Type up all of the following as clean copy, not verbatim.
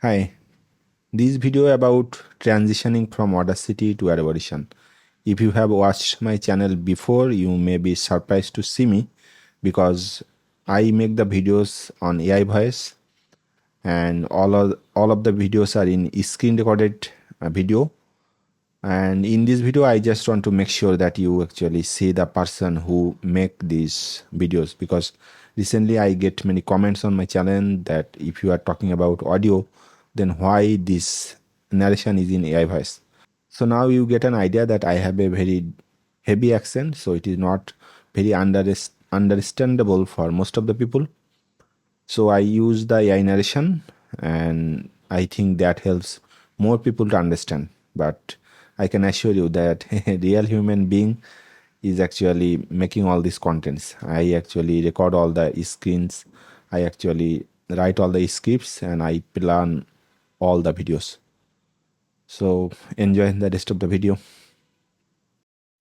Hi, this video about transitioning from Audacity to Adobe Audition. If you have watched my channel before, you may be surprised to see me because I make the videos on AI voice and all of the videos are in screen recorded video. And in this video, I just want to make sure that you actually see the person who make these videos, because recently I get many comments on my channel that if you are talking about audio, then why this narration is in AI voice. So now you get an idea that I have a very heavy accent, so it is not very understandable for most of the people. So I use the AI narration, and I think that helps more people to understand. But I can assure you that a real human being is actually making all these contents. I actually record all the screens, I actually write all the scripts, and I plan all the videos. So enjoy the rest of the video.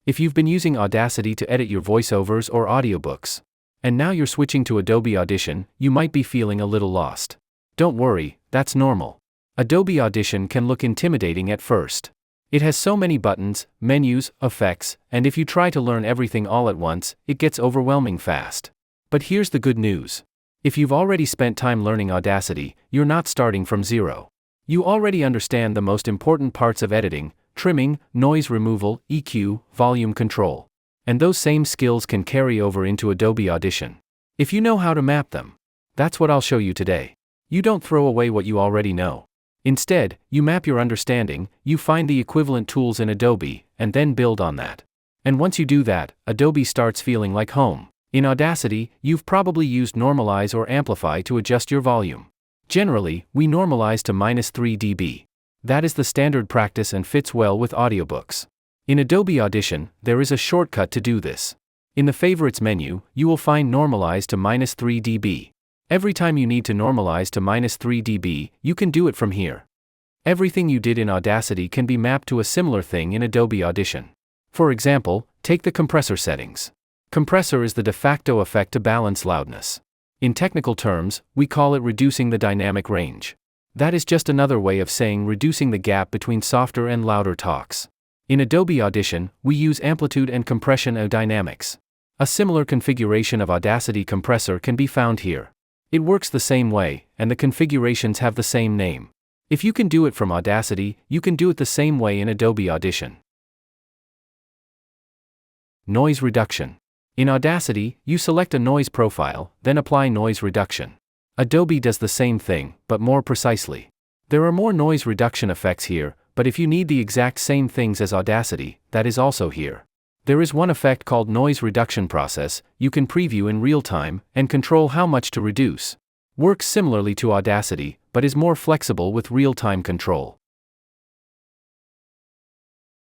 If you've been using Audacity to edit your voiceovers or audiobooks, and now you're switching to Adobe Audition, you might be feeling a little lost. Don't worry, that's normal. Adobe Audition can look intimidating at first. It has so many buttons, menus, effects, and if you try to learn everything all at once, it gets overwhelming fast. But here's the good news. If you've already spent time learning Audacity, you're not starting from zero. You already understand the most important parts of editing: trimming, noise removal, EQ, volume control. And those same skills can carry over into Adobe Audition, if you know how to map them. That's what I'll show you today. You don't throw away what you already know. Instead, you map your understanding, you find the equivalent tools in Adobe, and then build on that. And once you do that, Adobe starts feeling like home. In Audacity, you've probably used Normalize or Amplify to adjust your volume. Generally, we normalize to -3 dB. That is the standard practice and fits well with audiobooks. In Adobe Audition, there is a shortcut to do this. In the Favorites menu, you will find Normalize to -3 dB. Every time you need to normalize to -3 dB, you can do it from here. Everything you did in Audacity can be mapped to a similar thing in Adobe Audition. For example, take the compressor settings. Compressor is the de facto effect to balance loudness. In technical terms, we call it reducing the dynamic range. That is just another way of saying reducing the gap between softer and louder talks. In Adobe Audition, we use amplitude and compression dynamics. A similar configuration of Audacity compressor can be found here. It works the same way, and the configurations have the same name. If you can do it from Audacity, you can do it the same way in Adobe Audition. Noise reduction. In Audacity, you select a noise profile, then apply noise reduction. Adobe does the same thing, but more precisely. There are more noise reduction effects here, but if you need the exact same things as Audacity, that is also here. There is one effect called noise reduction process you can preview in real time and control how much to reduce. Works similarly to Audacity, but is more flexible with real-time control.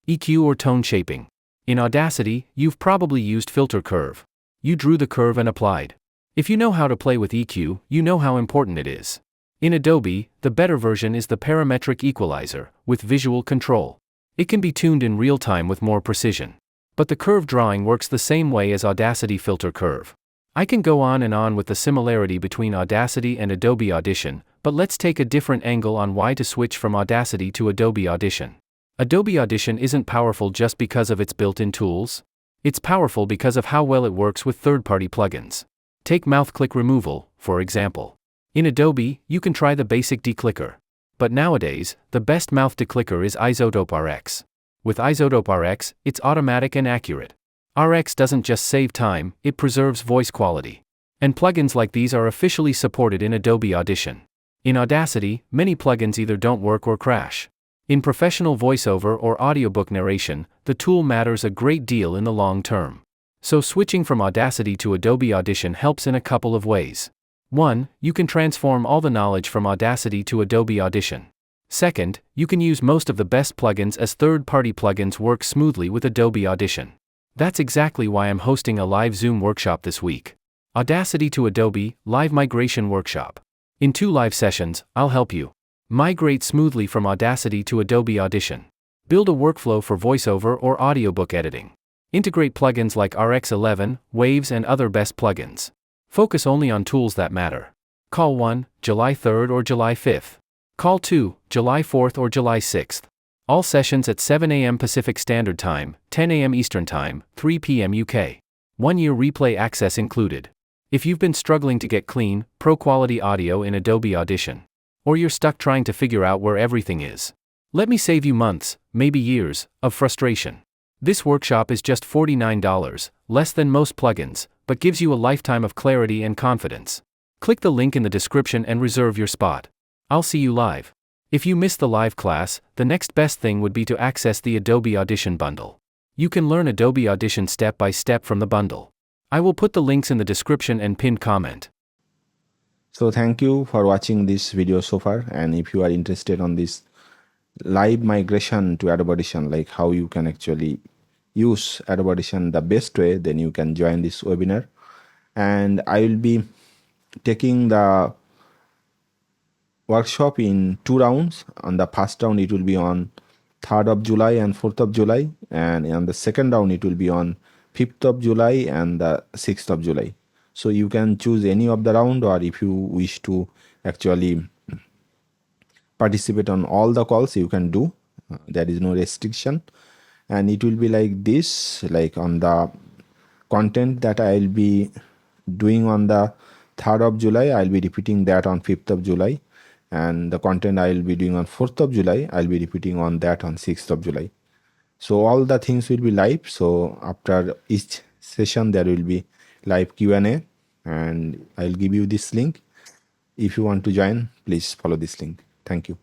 EQ or tone shaping. In Audacity, you've probably used filter curve. You drew the curve and applied. If you know how to play with EQ, you know how important it is. In Adobe, the better version is the parametric equalizer, with visual control. It can be tuned in real time with more precision. But the curve drawing works the same way as Audacity filter curve. I can go on and on with the similarity between Audacity and Adobe Audition, but let's take a different angle on why to switch from Audacity to Adobe Audition. Adobe Audition isn't powerful just because of its built-in tools. It's powerful because of how well it works with third-party plugins. Take mouth click removal, for example. In Adobe, you can try the basic declicker. But nowadays, the best mouth declicker is Isotope RX. With Isotope RX, it's automatic and accurate. RX doesn't just save time, it preserves voice quality. And plugins like these are officially supported in Adobe Audition. In Audacity, many plugins either don't work or crash. In professional voiceover or audiobook narration, the tool matters a great deal in the long term. So switching from Audacity to Adobe Audition helps in a couple of ways. 1. You can transform all the knowledge from Audacity to Adobe Audition. Second, you can use most of the best plugins as third-party plugins work smoothly with Adobe Audition. That's exactly why I'm hosting a live Zoom workshop this week. Audacity to Adobe, Live Migration Workshop. In 2 live sessions, I'll help you migrate smoothly from Audacity to Adobe Audition. Build a workflow for voiceover or audiobook editing. Integrate plugins like RX11, Waves and other best plugins. Focus only on tools that matter. Call 1, July 3rd or July 5th. Call 2, July 4th or July 6th. All sessions at 7 a.m. Pacific Standard Time, 10 a.m. Eastern Time, 3 p.m. UK. 1-year replay access included. If you've been struggling to get clean, pro-quality audio in Adobe Audition, or you're stuck trying to figure out where everything is, let me save you months, maybe years, of frustration. This workshop is just $49, less than most plugins, but gives you a lifetime of clarity and confidence. Click the link in the description and reserve your spot. I'll see you live. If you missed the live class, the next best thing would be to access the Adobe Audition bundle. You can learn Adobe Audition step by step from the bundle. I will put the links in the description and pinned comment. So thank you for watching this video so far, and if you are interested on this live migration to Adobe Audition, like how you can actually use Adobe Audition the best way, then you can join this webinar. And I will be taking the workshop in 2 rounds. On the first round it will be on 3rd of July and 4th of July, and on the second round it will be on 5th of July and the 6th of July. So you can choose any of the round, or if you wish to actually participate on all the calls, you can do. There is no restriction, and it will be like this, like on the content that I will be doing on the 3rd of July, I will be repeating that on 5th of July, and the content I will be doing on 4th of July, I will be repeating on that on 6th of July. So all the things will be live. So after each session there will be live Q&A, and I'll give you this link. If you want to join, please follow this link. Thank you.